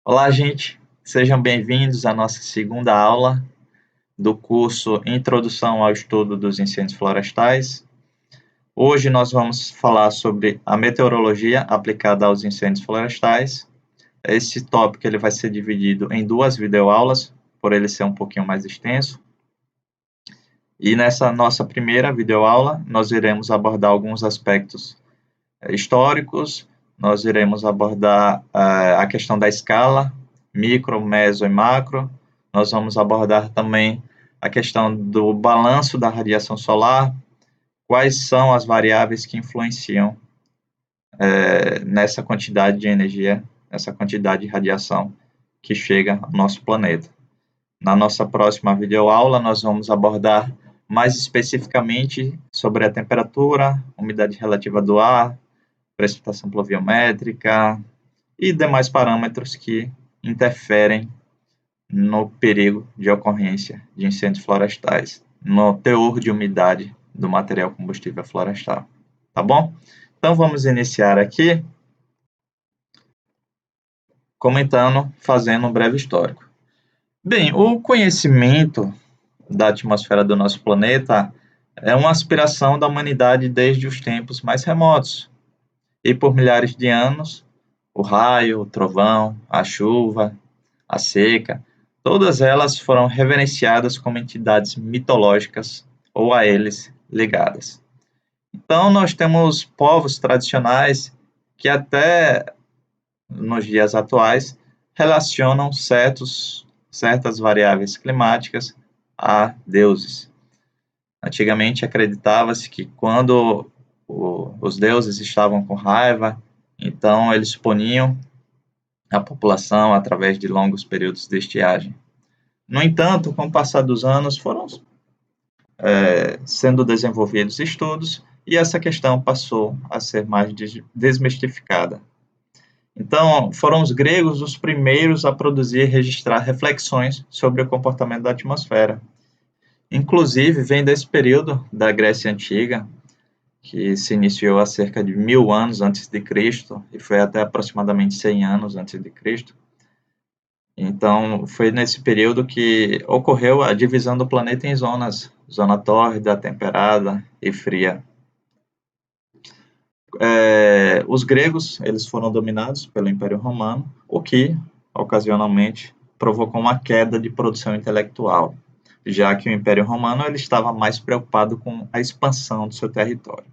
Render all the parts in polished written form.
Olá, gente. Sejam bem-vindos à nossa segunda aula do curso Introdução ao Estudo dos Incêndios Florestais. Hoje nós vamos falar sobre a meteorologia aplicada aos incêndios florestais. Esse tópico ele vai ser dividido em duas videoaulas, por ele ser um pouquinho mais extenso. E nessa nossa primeira videoaula, nós iremos abordar alguns aspectos históricos, nós iremos abordar a questão da escala, micro, meso e macro. Nós vamos abordar também a questão do balanço da radiação solar, quais são as variáveis que influenciam nessa quantidade de energia, nessa quantidade de radiação que chega ao nosso planeta. Na nossa próxima videoaula, nós vamos abordar mais especificamente sobre a temperatura, umidade relativa do ar, precipitação pluviométrica e demais parâmetros que interferem no perigo de ocorrência de incêndios florestais, no teor de umidade do material combustível florestal. Tá bom? Então vamos iniciar aqui fazendo um breve histórico. Bem, o conhecimento da atmosfera do nosso planeta é uma aspiração da humanidade desde os tempos mais remotos. E por milhares de anos, o raio, o trovão, a chuva, a seca, todas elas foram reverenciadas como entidades mitológicas ou a eles ligadas. Então, nós temos povos tradicionais que até nos dias atuais relacionam certas variáveis climáticas a deuses. Antigamente acreditava-se que quando os deuses estavam com raiva, então eles puniam a população através de longos períodos de estiagem. No entanto, com o passar dos anos, foram sendo desenvolvidos estudos e essa questão passou a ser mais desmistificada. Então, foram os gregos os primeiros a produzir e registrar reflexões sobre o comportamento da atmosfera. Inclusive, vem desse período da Grécia Antiga, que se iniciou há cerca de 1000 anos antes de Cristo e foi até aproximadamente 100 anos antes de Cristo. Então, foi nesse período que ocorreu a divisão do planeta em zonas, zona tórrida, temperada e fria. Os gregos, eles foram dominados pelo Império Romano, o que, ocasionalmente, provocou uma queda de produção intelectual, já que o Império Romano ele estava mais preocupado com a expansão do seu território.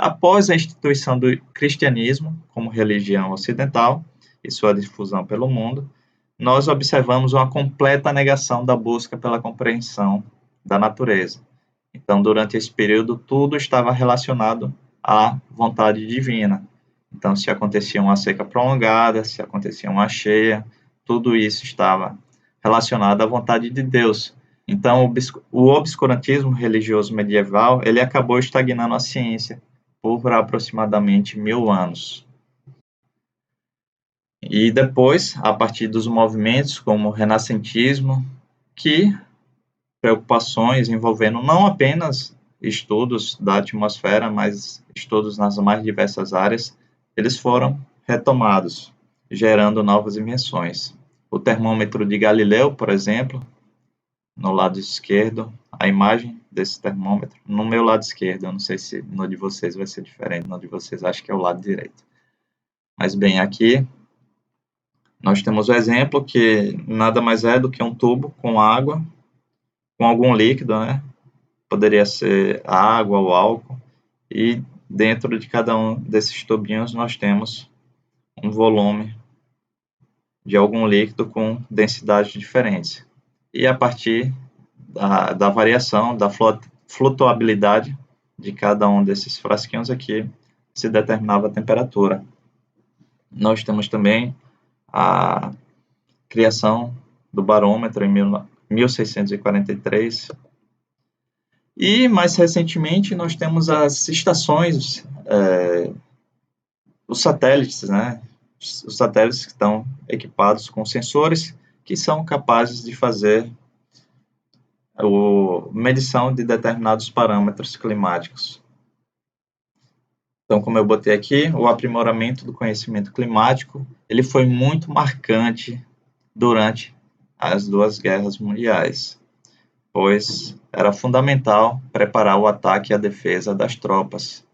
Após a instituição do cristianismo como religião ocidental e sua difusão pelo mundo, nós observamos uma completa negação da busca pela compreensão da natureza. Então, durante esse período, tudo estava relacionado à vontade divina. Então, se acontecia uma seca prolongada, se acontecia uma cheia, tudo isso estava relacionado à vontade de Deus. Então, o obscurantismo religioso medieval, ele acabou estagnando a ciência por aproximadamente 1000 anos. E depois, a partir dos movimentos como o renascentismo, que preocupações envolvendo não apenas estudos da atmosfera, mas estudos nas mais diversas áreas, eles foram retomados, gerando novas invenções. O termômetro de Galileu, por exemplo, no lado esquerdo, a imagem desse termômetro, no meu lado esquerdo, eu não sei se no de vocês vai ser diferente, no de vocês acho que é o lado direito. Mas bem, aqui nós temos o exemplo que nada mais é do que um tubo com água, com algum líquido, né? Poderia ser água ou álcool, e dentro de cada um desses tubinhos nós temos um volume de algum líquido com densidades diferentes. E a partir da variação, da flutuabilidade de cada um desses frasquinhos aqui, se determinava a temperatura. Nós temos também a criação do barômetro em 1643. E, mais recentemente, nós temos as estações, os satélites, né? Os satélites que estão equipados com sensores que são capazes de fazer medição de determinados parâmetros climáticos. Então, como eu botei aqui, o aprimoramento do conhecimento climático, ele foi muito marcante durante as duas guerras mundiais, pois era fundamental preparar o ataque e a defesa das tropas.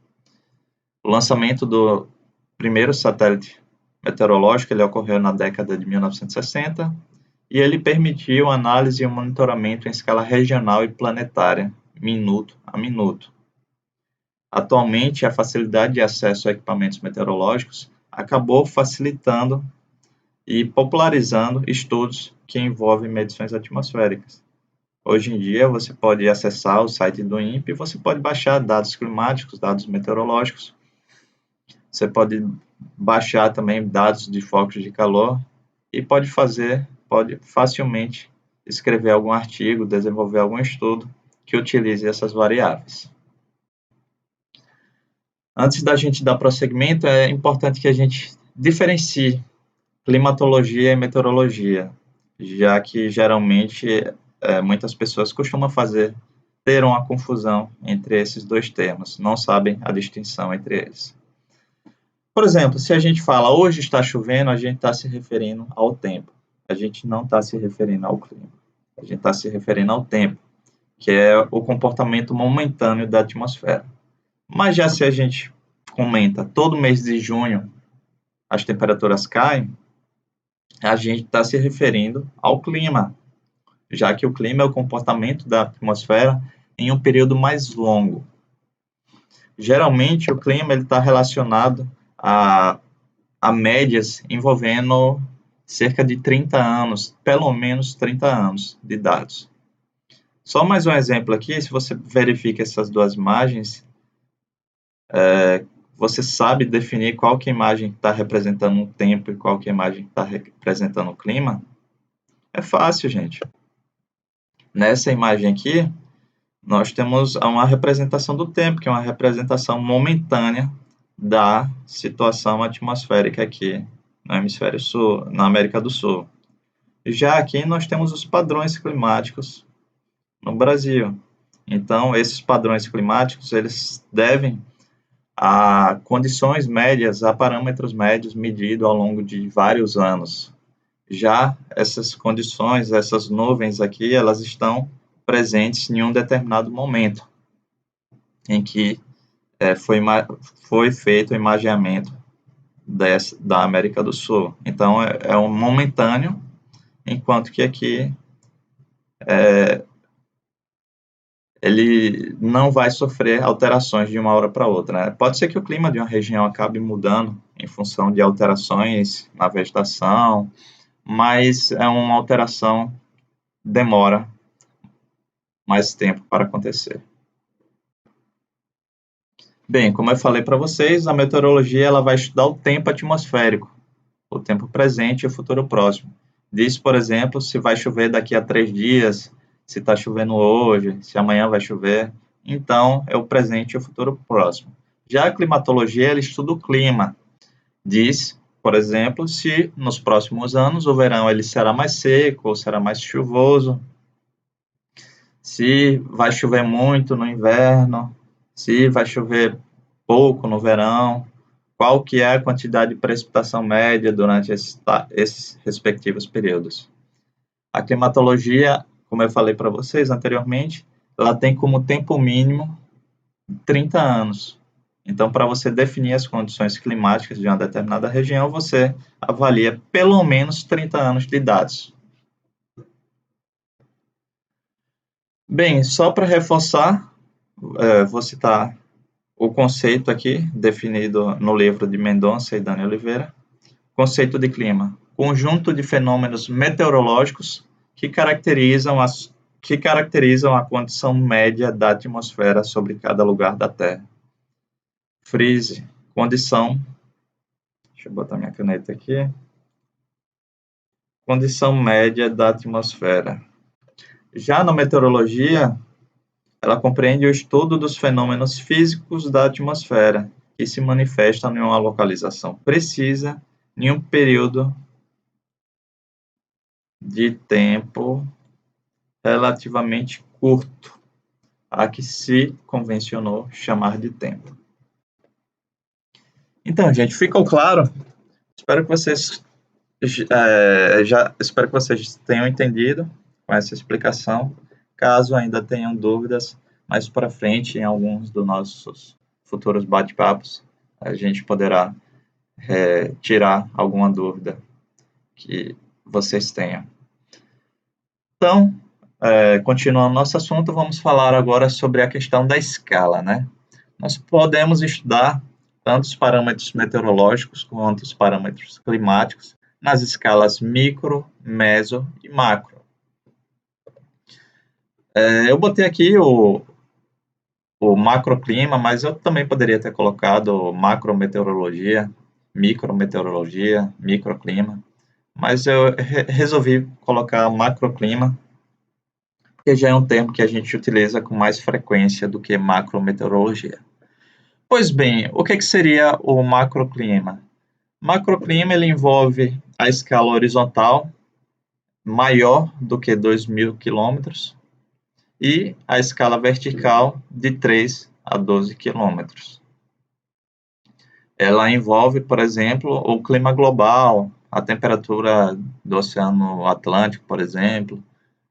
O lançamento do primeiro satélite meteorológico ele ocorreu na década de 1960 e ele permitiu análise e monitoramento em escala regional e planetária, minuto a minuto. Atualmente, a facilidade de acesso a equipamentos meteorológicos acabou facilitando e popularizando estudos que envolvem medições atmosféricas. Hoje em dia, você pode acessar o site do INPE e você pode baixar dados climáticos, dados meteorológicos. Você pode baixar também dados de focos de calor e pode facilmente escrever algum artigo, desenvolver algum estudo que utilize essas variáveis. Antes da gente dar prosseguimento, é importante que a gente diferencie climatologia e meteorologia, já que geralmente muitas pessoas costumam ter uma confusão entre esses dois termos, não sabem a distinção entre eles. Por exemplo, se a gente fala hoje está chovendo, a gente está se referindo ao tempo. A gente não está se referindo ao clima. A gente está se referindo ao tempo, que é o comportamento momentâneo da atmosfera. Mas já se a gente comenta todo mês de junho as temperaturas caem, a gente está se referindo ao clima, já que o clima é o comportamento da atmosfera em um período mais longo. Geralmente, o clima está relacionado a médias envolvendo cerca de 30 anos, pelo menos 30 anos de dados. Só mais um exemplo aqui, se você verifica essas duas imagens, você sabe definir qual que a imagem está representando o tempo e qual que a imagem está representando o clima? É fácil, gente. Nessa imagem aqui, nós temos uma representação do tempo, que é uma representação momentânea da situação atmosférica aqui no hemisfério sul, na América do Sul. Já aqui nós temos os padrões climáticos no Brasil. Então, esses padrões climáticos, eles devem a condições médias, a parâmetros médios medidos ao longo de vários anos. Já essas condições, essas nuvens aqui, elas estão presentes em um determinado momento em que foi feito o imageamento da América do Sul. Então, é um momentâneo, enquanto que aqui ele não vai sofrer alterações de uma hora para outra, né? Pode ser que o clima de uma região acabe mudando em função de alterações na vegetação, mas é uma alteração demora mais tempo para acontecer. Bem, como eu falei para vocês, a meteorologia ela vai estudar o tempo atmosférico, o tempo presente e o futuro próximo. Diz, por exemplo, se vai chover daqui a 3 dias, se está chovendo hoje, se amanhã vai chover. Então, é o presente e o futuro próximo. Já a climatologia, ela estuda o clima. Diz, por exemplo, se nos próximos anos o verão ele será mais seco ou será mais chuvoso, se vai chover muito no inverno, se vai chover pouco no verão, qual que é a quantidade de precipitação média durante esses respectivos períodos. A climatologia, como eu falei para vocês anteriormente, ela tem como tempo mínimo 30 anos. Então, para você definir as condições climáticas de uma determinada região, você avalia pelo menos 30 anos de dados. Bem, só para reforçar, vou citar o conceito aqui, definido no livro de Mendonça e Dani Oliveira. Conceito de clima: conjunto de fenômenos meteorológicos que caracterizam a condição média da atmosfera sobre cada lugar da Terra. Frise, condição. Deixa eu botar minha caneta aqui. Condição média da atmosfera. Já na meteorologia, ela compreende o estudo dos fenômenos físicos da atmosfera, que se manifestam em uma localização precisa, em um período de tempo relativamente curto, a que se convencionou chamar de tempo. Então, gente, ficou claro? Espero que vocês espero que vocês tenham entendido com essa explicação. Caso ainda tenham dúvidas, mais para frente, em alguns dos nossos futuros bate-papos, a gente poderá tirar alguma dúvida que vocês tenham. Então, continuando nosso assunto, vamos falar agora sobre a questão da escala, né? Nós podemos estudar tanto os parâmetros meteorológicos quanto os parâmetros climáticos nas escalas micro, meso e macro. Eu botei aqui o macroclima, mas eu também poderia ter colocado macrometeorologia, micrometeorologia, microclima, mas eu resolvi colocar macroclima, porque já é um termo que a gente utiliza com mais frequência do que macrometeorologia. Pois bem, o que seria o macroclima? Macroclima ele envolve a escala horizontal maior do que 2.000 quilômetros e a escala vertical de 3 a 12 quilômetros. Ela envolve, por exemplo, o clima global, a temperatura do Oceano Atlântico, por exemplo,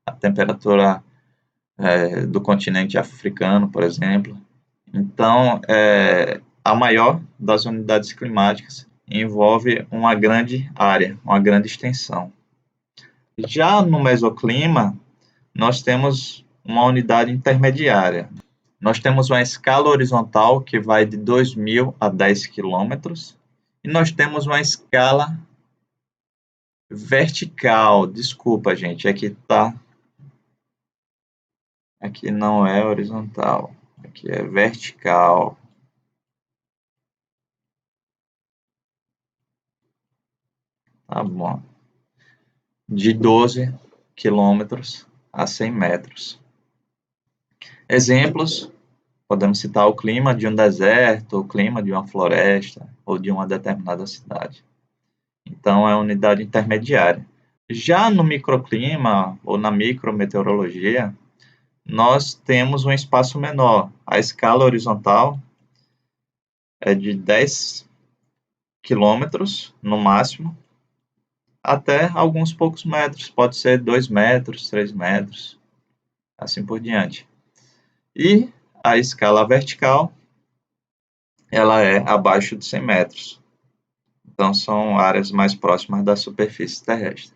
a temperatura do continente africano, por exemplo. Então, a maior das unidades climáticas envolve uma grande área, uma grande extensão. Já no mesoclima, nós temos uma unidade intermediária. Nós temos uma escala horizontal que vai de 2.000 a 10 quilômetros e nós temos uma escala vertical. Desculpa, gente, aqui não é horizontal, aqui é vertical. Tá bom. De 12 quilômetros a 100 metros. Exemplos, podemos citar o clima de um deserto, o clima de uma floresta ou de uma determinada cidade. Então, é a unidade intermediária. Já no microclima ou na micrometeorologia, nós temos um espaço menor. A escala horizontal é de 10 quilômetros no máximo, até alguns poucos metros, pode ser 2 metros, 3 metros, assim por diante. E a escala vertical, ela é abaixo de 100 metros. Então, são áreas mais próximas da superfície terrestre.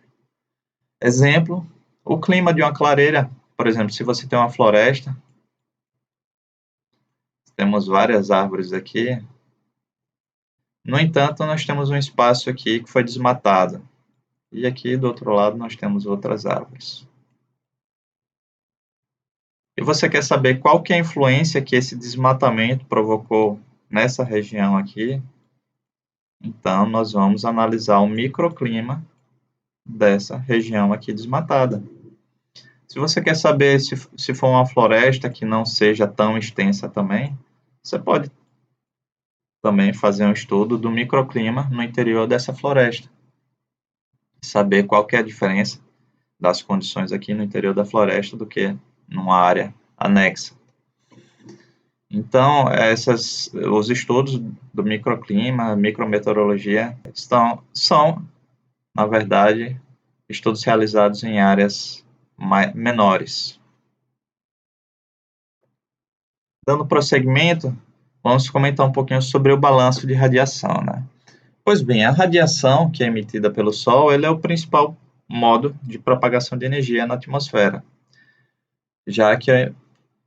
Exemplo, o clima de uma clareira, por exemplo, se você tem uma floresta, temos várias árvores aqui. No entanto, nós temos um espaço aqui que foi desmatado. E aqui do outro lado nós temos outras árvores. E você quer saber qual que é a influência que esse desmatamento provocou nessa região aqui? Então, nós vamos analisar o microclima dessa região aqui desmatada. Se você quer saber se for uma floresta que não seja tão extensa também, você pode também fazer um estudo do microclima no interior dessa floresta. Saber qual que é a diferença das condições aqui no interior da floresta do que numa área anexa. Então, os estudos do microclima, micrometeorologia, são, na verdade, estudos realizados em áreas menores. Dando prosseguimento, vamos comentar um pouquinho sobre o balanço de radiação, né? Pois bem, a radiação que é emitida pelo Sol, ele é o principal modo de propagação de energia na atmosfera, já que,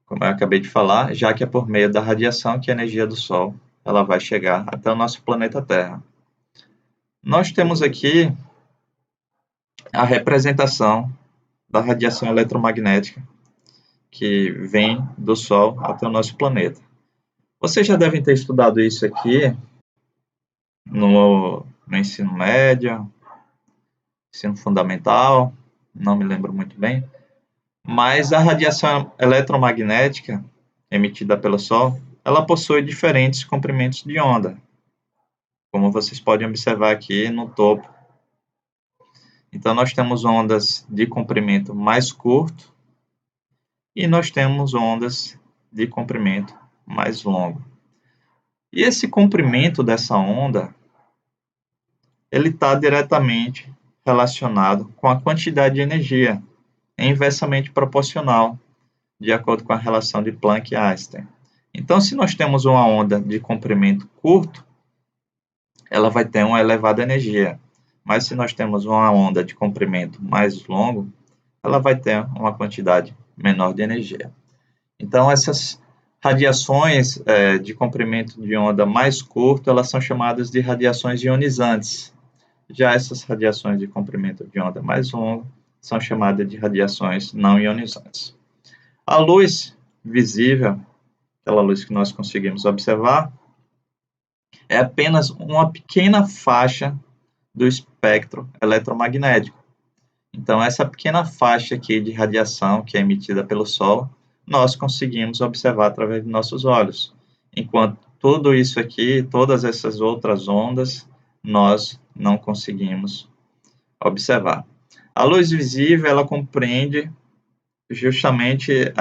como eu acabei de falar, já que é por meio da radiação que a energia do Sol ela vai chegar até o nosso planeta Terra. Nós temos aqui a representação da radiação eletromagnética que vem do Sol até o nosso planeta. Vocês já devem ter estudado isso aqui no ensino médio, ensino fundamental, não me lembro muito bem, mas a radiação eletromagnética emitida pelo Sol, ela possui diferentes comprimentos de onda, como vocês podem observar aqui no topo. Então, nós temos ondas de comprimento mais curto e nós temos ondas de comprimento mais longo. E esse comprimento dessa onda, ele está diretamente relacionado com a quantidade de energia, é inversamente proporcional, de acordo com a relação de Planck e Einstein. Então, se nós temos uma onda de comprimento curto, ela vai ter uma elevada energia. Mas se nós temos uma onda de comprimento mais longo, ela vai ter uma quantidade menor de energia. Então, essas radiações de comprimento de onda mais curto, elas são chamadas de radiações ionizantes. Já essas radiações de comprimento de onda mais longo são chamadas de radiações não ionizantes. A luz visível, aquela luz que nós conseguimos observar, é apenas uma pequena faixa do espectro eletromagnético. Então, essa pequena faixa aqui de radiação que é emitida pelo Sol, nós conseguimos observar através de nossos olhos. Enquanto tudo isso aqui, todas essas outras ondas, nós não conseguimos observar. A luz visível, ela compreende justamente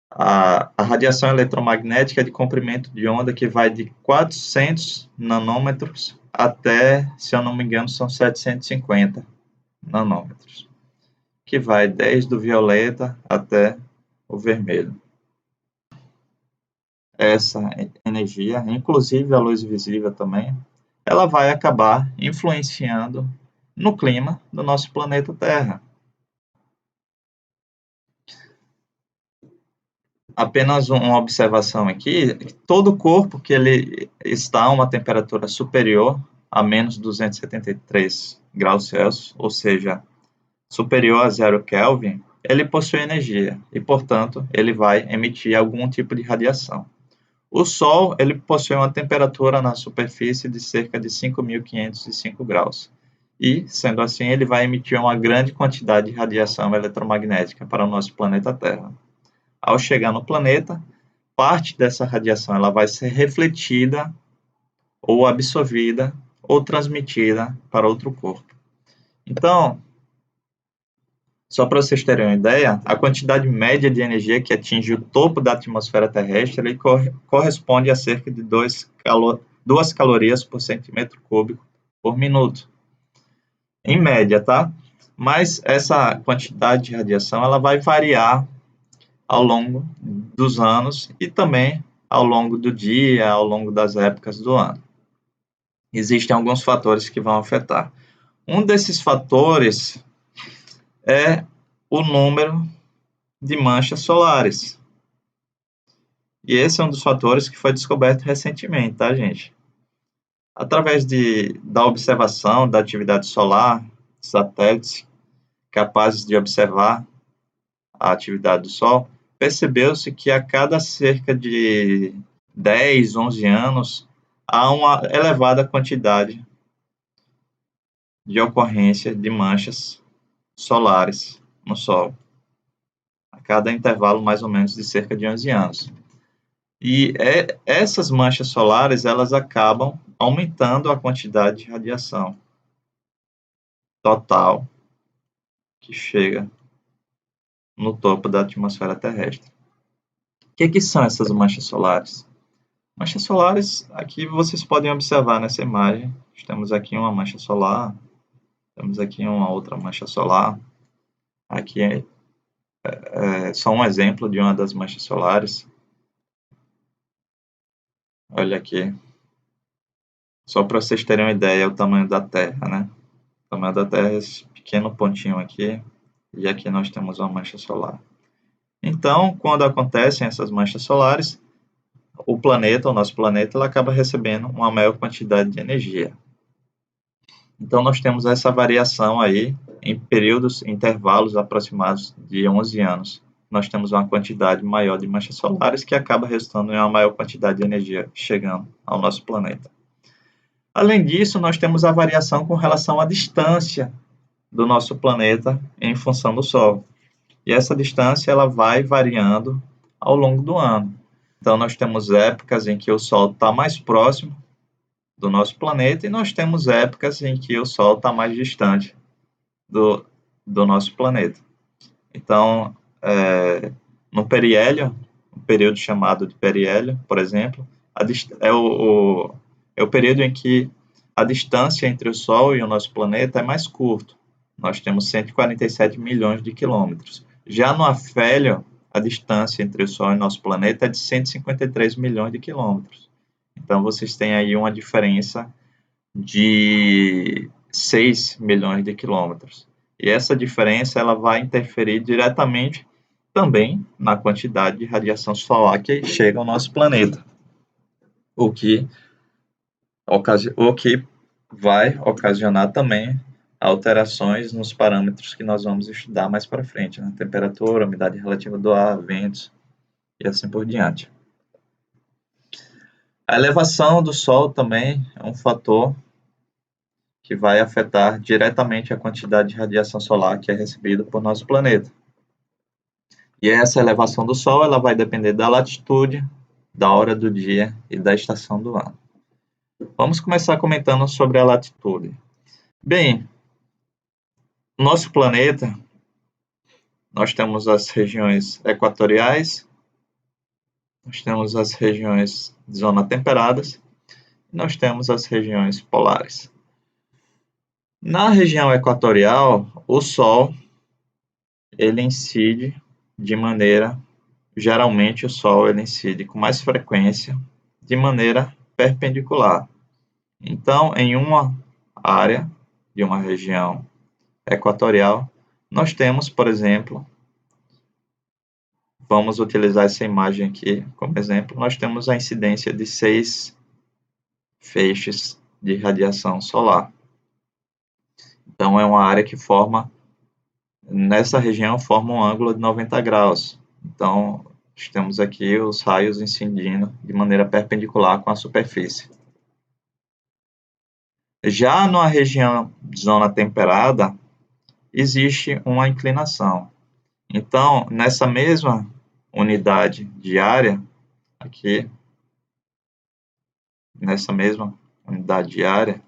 a radiação eletromagnética de comprimento de onda que vai de 400 nanômetros até, se eu não me engano, são 750 nanômetros, que vai desde o violeta até o vermelho. Essa energia, inclusive a luz visível também, ela vai acabar influenciando no clima do nosso planeta Terra. Apenas uma observação aqui, todo corpo que ele está a uma temperatura superior a menos 273 graus Celsius, ou seja, superior a 0 Kelvin, ele possui energia e, portanto, ele vai emitir algum tipo de radiação. O Sol, ele possui uma temperatura na superfície de cerca de 5.505 graus. E, sendo assim, ele vai emitir uma grande quantidade de radiação eletromagnética para o nosso planeta Terra. Ao chegar no planeta, parte dessa radiação ela vai ser refletida ou absorvida ou transmitida para outro corpo. Então, só para vocês terem uma ideia, a quantidade média de energia que atinge o topo da atmosfera terrestre ele corresponde a cerca de 2 calorias por centímetro cúbico por minuto. Em média, tá? Mas essa quantidade de radiação ela vai variar ao longo dos anos e também ao longo do dia, ao longo das épocas do ano. Existem alguns fatores que vão afetar. Um desses fatores é o número de manchas solares. E esse é um dos fatores que foi descoberto recentemente, tá, gente? Através da observação da atividade solar, satélites capazes de observar a atividade do Sol, percebeu-se que a cada cerca de 10, 11 anos, há uma elevada quantidade de ocorrência de manchas solares no Sol, a cada intervalo mais ou menos de cerca de 11 anos. E essas manchas solares, elas acabam aumentando a quantidade de radiação total que chega no topo da atmosfera terrestre. O que são essas manchas solares? Manchas solares, aqui vocês podem observar nessa imagem, temos aqui uma mancha solar, temos aqui uma outra mancha solar, aqui é só um exemplo de uma das manchas solares. Olha aqui, só para vocês terem uma ideia, é o tamanho da Terra, né? O tamanho da Terra é esse pequeno pontinho aqui, e aqui nós temos uma mancha solar. Então, quando acontecem essas manchas solares, o nosso planeta, ele acaba recebendo uma maior quantidade de energia. Então, nós temos essa variação aí em intervalos aproximados de 11 anos. Nós temos uma quantidade maior de manchas solares que acaba resultando em uma maior quantidade de energia chegando ao nosso planeta. Além disso, nós temos a variação com relação à distância do nosso planeta em função do Sol. E essa distância ela vai variando ao longo do ano. Então, nós temos épocas em que o Sol está mais próximo do nosso planeta e nós temos épocas em que o Sol está mais distante do nosso planeta. Então, no periélio, um período chamado de periélio, por exemplo, é o período em que a distância entre o Sol e o nosso planeta é mais curto. Nós temos 147 milhões de quilômetros. Já no afélio, a distância entre o Sol e nosso planeta é de 153 milhões de quilômetros. Então, vocês têm aí uma diferença de 6 milhões de quilômetros. E essa diferença ela vai interferir diretamente também na quantidade de radiação solar que chega ao nosso planeta, o que vai ocasionar também alterações nos parâmetros que nós vamos estudar mais para frente, né? Temperatura, umidade relativa do ar, ventos e assim por diante. A elevação do Sol também é um fator que vai afetar diretamente a quantidade de radiação solar que é recebida por nosso planeta. E essa elevação do Sol ela vai depender da latitude, da hora do dia e da estação do ano. Vamos começar comentando sobre a latitude. Bem, nosso planeta, nós temos as regiões equatoriais, nós temos as regiões de zona temperadas, e nós temos as regiões polares. Na região equatorial, o Sol, ele incide de maneira, geralmente o Sol ele incide com mais frequência, de maneira perpendicular. Então, em uma área de uma região equatorial, nós temos, por exemplo, vamos utilizar essa imagem aqui como exemplo, nós temos a incidência de 6 feixes de radiação solar. Então, é uma área que nessa região, forma um ângulo de 90 graus. Então, temos aqui os raios incidindo de maneira perpendicular com a superfície. Já na região de zona temperada, existe uma inclinação. Então, nessa mesma unidade de área, aqui, nessa mesma unidade de área,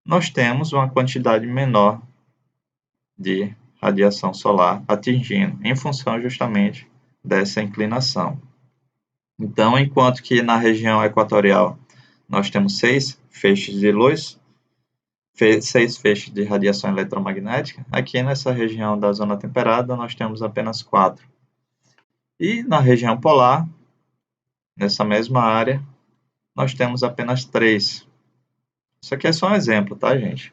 nós temos uma quantidade menor de radiação solar atingindo, em função justamente dessa inclinação. Então, enquanto que na região equatorial nós temos 6 feixes de luz, 6 feixes de radiação eletromagnética, aqui nessa região da zona temperada nós temos apenas 4. E na região polar, nessa mesma área, nós temos apenas 3. Isso aqui é só um exemplo, tá, gente?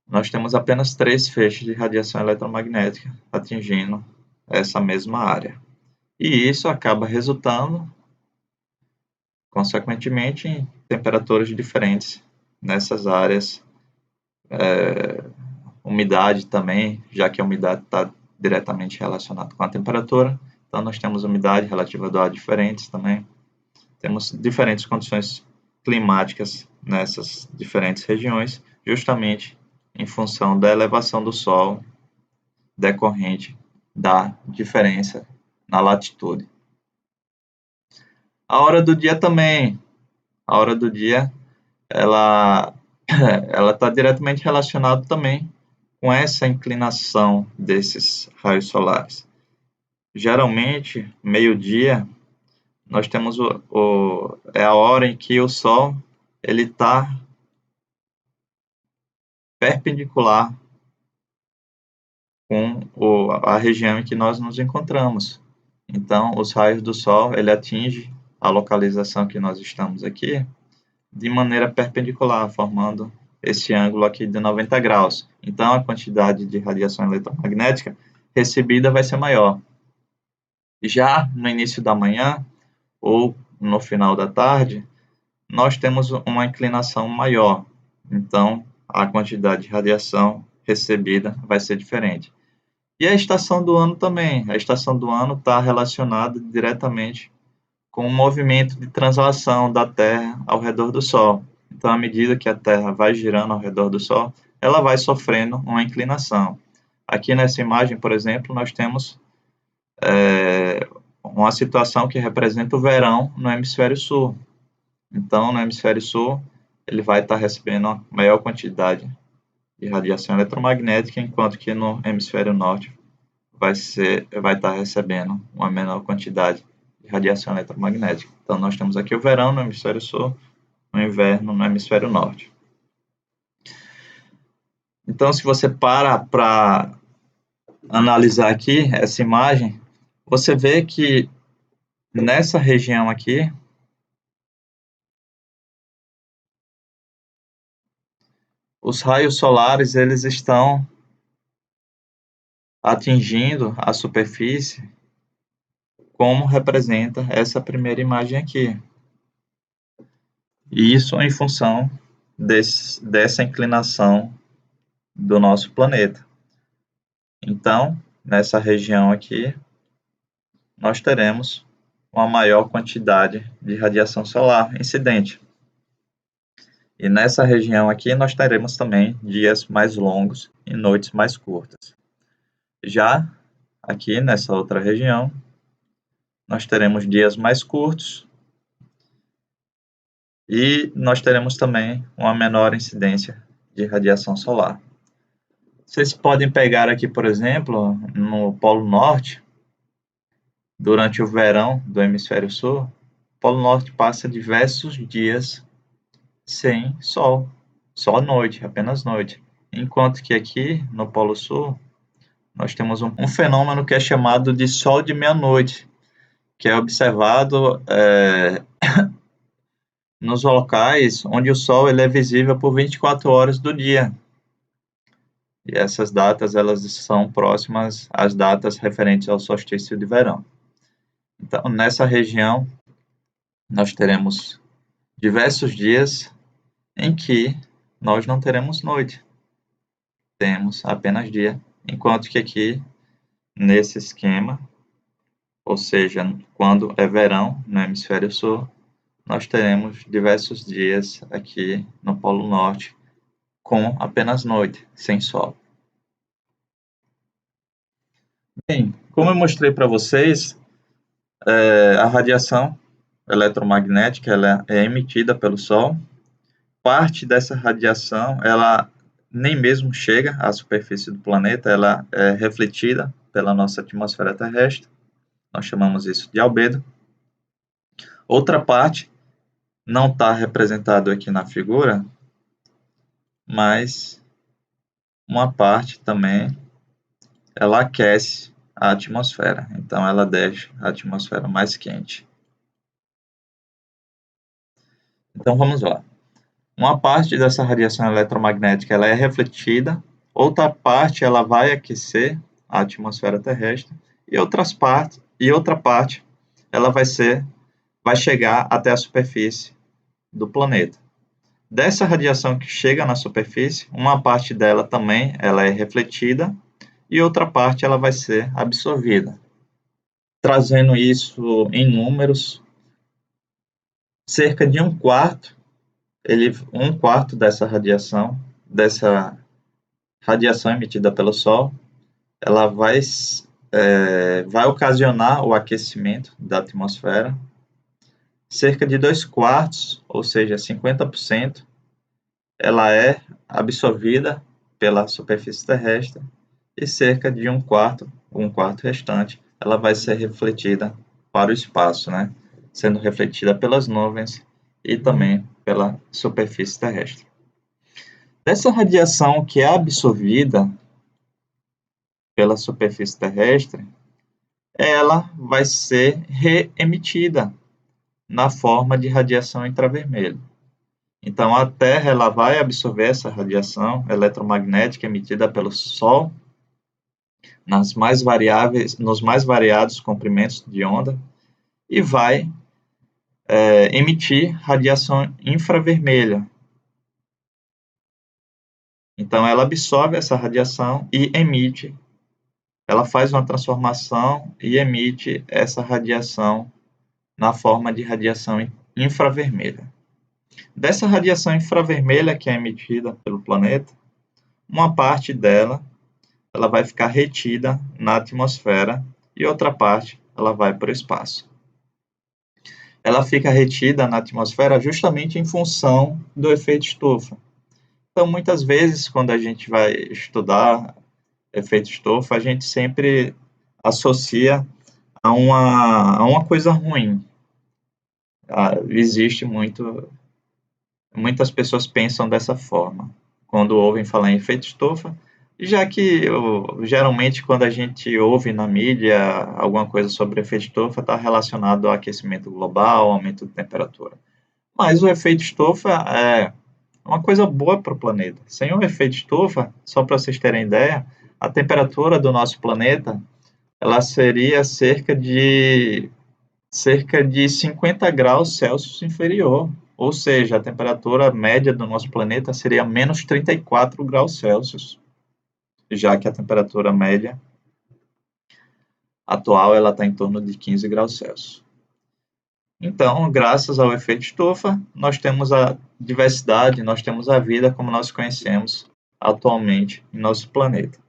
Nós temos apenas 3 feixes de radiação eletromagnética atingindo essa mesma área. E isso acaba resultando, consequentemente, em temperaturas diferentes nessas áreas. Umidade também, já que a umidade está diretamente relacionada com a temperatura. Então, nós temos umidade relativa do ar diferentes também. Temos diferentes condições climáticas nessas diferentes regiões, justamente em função da elevação do Sol decorrente da diferença na latitude. A hora do dia também. A hora do dia, ela está diretamente relacionada também com essa inclinação desses raios solares. Geralmente, meio-dia, nós temos é a hora em que o Sol ele está perpendicular com a região em que nós nos encontramos. Então, os raios do Sol ele atinge a localização que nós estamos aqui de maneira perpendicular, formando esse ângulo aqui de 90 graus. Então, a quantidade de radiação eletromagnética recebida vai ser maior. Já no início da manhã ou no final da tarde, nós temos uma inclinação maior. Então, a quantidade de radiação recebida vai ser diferente. E a estação do ano também. A estação do ano está relacionada diretamente com o movimento de translação da Terra ao redor do Sol. Então, à medida que a Terra vai girando ao redor do Sol, ela vai sofrendo uma inclinação. Aqui nessa imagem, por exemplo, nós temos uma situação que representa o verão no hemisfério sul. Então, no hemisfério sul, ele vai estar recebendo uma maior quantidade de radiação eletromagnética, enquanto que no hemisfério norte vai estar recebendo uma menor quantidade de radiação eletromagnética. Então, nós temos aqui o verão no hemisfério sul, o inverno no hemisfério norte. Então, se você para analisar aqui essa imagem, você vê que nessa região aqui, os raios solares eles estão atingindo a superfície, como representa essa primeira imagem aqui. E isso em função dessa inclinação do nosso planeta. Então, nessa região aqui, nós teremos uma maior quantidade de radiação solar incidente. E nessa região aqui, nós teremos também dias mais longos e noites mais curtas. Já aqui nessa outra região, nós teremos dias mais curtos e nós teremos também uma menor incidência de radiação solar. Vocês podem pegar aqui, por exemplo, no Polo Norte, durante o verão do hemisfério sul, o Polo Norte passa diversos dias sem sol, só noite, apenas noite. Enquanto que aqui no Polo Sul, nós temos um fenômeno que é chamado de sol de meia-noite, que é observado nos locais onde o sol ele é visível por 24 horas do dia. E essas datas elas são próximas às datas referentes ao solstício de verão. Então, nessa região, nós teremos diversos dias em que nós não teremos noite, temos apenas dia, enquanto que aqui, nesse esquema, ou seja, quando é verão no hemisfério sul, nós teremos diversos dias aqui no Polo Norte com apenas noite, sem sol. Bem, como eu mostrei para vocês, a radiação eletromagnética ela é emitida pelo Sol. Parte dessa radiação, ela nem mesmo chega à superfície do planeta, ela é refletida pela nossa atmosfera terrestre. Nós chamamos isso de albedo. Outra parte não está representado aqui na figura, mas uma parte também ela aquece a atmosfera, então ela deixa a atmosfera mais quente. Então vamos lá. Uma parte dessa radiação eletromagnética ela é refletida, outra parte ela vai aquecer a atmosfera terrestre e outra parte ela vai chegar até a superfície do planeta. Dessa radiação que chega na superfície, uma parte dela também ela é refletida e outra parte ela vai ser absorvida. Trazendo isso em números, cerca de um quarto dessa radiação emitida pelo Sol, ela vai ocasionar o aquecimento da atmosfera. Cerca de 2/4, ou seja, 50%, ela é absorvida pela superfície terrestre e cerca de um quarto restante, ela vai ser refletida para o espaço, né? Sendo refletida pelas nuvens e também pela superfície terrestre. Dessa radiação que é absorvida pela superfície terrestre, ela vai ser reemitida na forma de radiação infravermelha. Então, a Terra ela vai absorver essa radiação eletromagnética emitida pelo Sol nos mais variados comprimentos de onda e vai emitir radiação infravermelha. Então, ela absorve essa radiação e emite, ela faz uma transformação e emite essa radiação na forma de radiação infravermelha. Dessa radiação infravermelha que é emitida pelo planeta, uma parte dela ela vai ficar retida na atmosfera e outra parte ela vai para o espaço. Ela fica retida na atmosfera justamente em função do efeito estufa. Então, muitas vezes, quando a gente vai estudar efeito estufa, a gente sempre associa a uma coisa ruim. Existe muitas pessoas pensam dessa forma, quando ouvem falar em efeito estufa, já que geralmente quando a gente ouve na mídia alguma coisa sobre efeito estufa, está relacionado ao aquecimento global, aumento de temperatura. Mas o efeito estufa é uma coisa boa para o planeta. Sem o efeito estufa, só para vocês terem ideia, a temperatura do nosso planeta ela seria cerca de 50 graus Celsius inferior, ou seja, a temperatura média do nosso planeta seria menos 34 graus Celsius, já que a temperatura média atual ela está em torno de 15 graus Celsius. Então, graças ao efeito estufa, nós temos a diversidade, nós temos a vida como nós conhecemos atualmente em nosso planeta.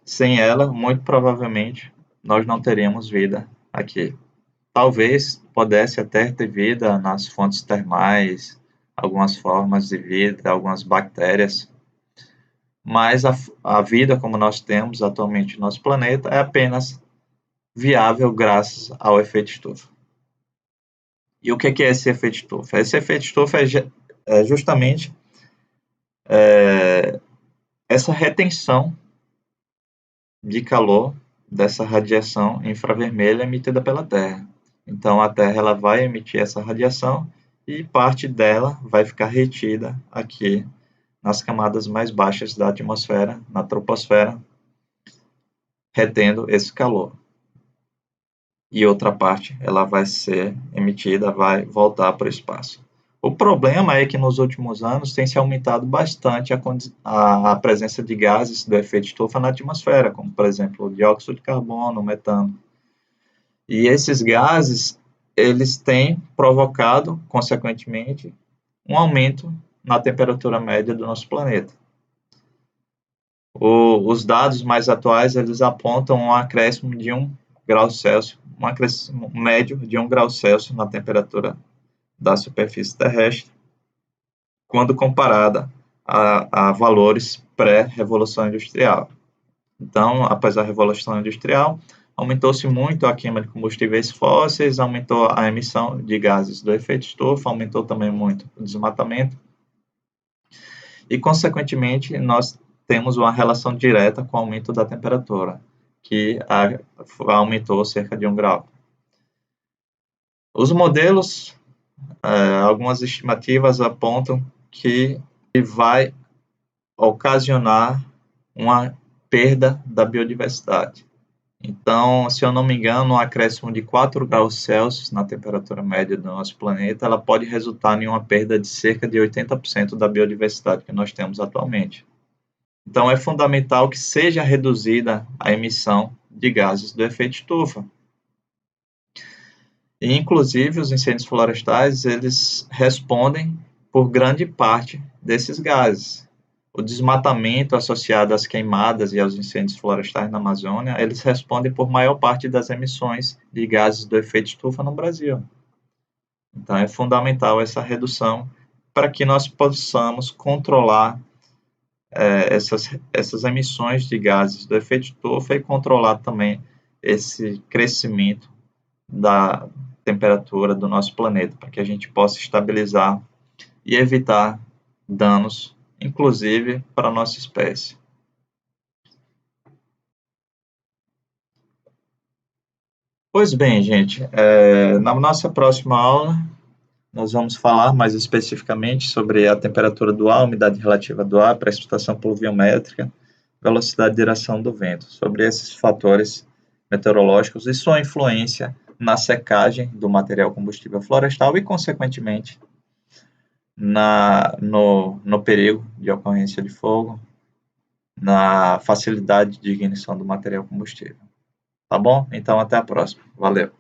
Sem ela, muito provavelmente, nós não teríamos vida aqui. Talvez pudesse até ter vida nas fontes termais, algumas formas de vida, algumas bactérias, mas a vida como nós temos atualmente no nosso planeta é apenas viável graças ao efeito estufa. E o que é esse efeito estufa? Esse efeito estufa é justamente essa retenção de calor dessa radiação infravermelha emitida pela Terra. Então, a Terra ela vai emitir essa radiação e parte dela vai ficar retida aqui nas camadas mais baixas da atmosfera, na troposfera, retendo esse calor. E outra parte ela vai ser emitida, vai voltar para o espaço. O problema é que nos últimos anos tem se aumentado bastante a presença de gases do efeito estufa na atmosfera, como, por exemplo, o dióxido de carbono, o metano. E esses gases, eles têm provocado, consequentemente, um aumento na temperatura média do nosso planeta. Os dados mais atuais, eles apontam um acréscimo de 1 grau Celsius, um acréscimo médio de 1 grau Celsius na temperatura da superfície terrestre, quando comparada a valores pré-revolução industrial. Então, após a revolução industrial, aumentou-se muito a queima de combustíveis fósseis, aumentou a emissão de gases do efeito estufa, aumentou também muito o desmatamento e, consequentemente, nós temos uma relação direta com o aumento da temperatura, que aumentou cerca de 1 grau. Os modelos, algumas estimativas apontam que vai ocasionar uma perda da biodiversidade. Então, se eu não me engano, um acréscimo de 4 graus Celsius na temperatura média do nosso planeta, ela pode resultar em uma perda de cerca de 80% da biodiversidade que nós temos atualmente. Então, é fundamental que seja reduzida a emissão de gases do efeito estufa. E, inclusive, os incêndios florestais, eles respondem por grande parte desses gases. O desmatamento associado às queimadas e aos incêndios florestais na Amazônia, eles respondem por maior parte das emissões de gases do efeito estufa no Brasil. Então, é fundamental essa redução para que nós possamos controlar essas emissões de gases do efeito estufa e controlar também esse crescimento da temperatura do nosso planeta, para que a gente possa estabilizar e evitar danos, inclusive para a nossa espécie. Pois bem, gente, na nossa próxima aula, nós vamos falar mais especificamente sobre a temperatura do ar, umidade relativa do ar, precipitação pluviométrica, velocidade e direção do vento, sobre esses fatores meteorológicos e sua influência na secagem do material combustível florestal e, consequentemente, no perigo de ocorrência de fogo, na facilidade de ignição do material combustível. Tá bom? Então, até a próxima. Valeu!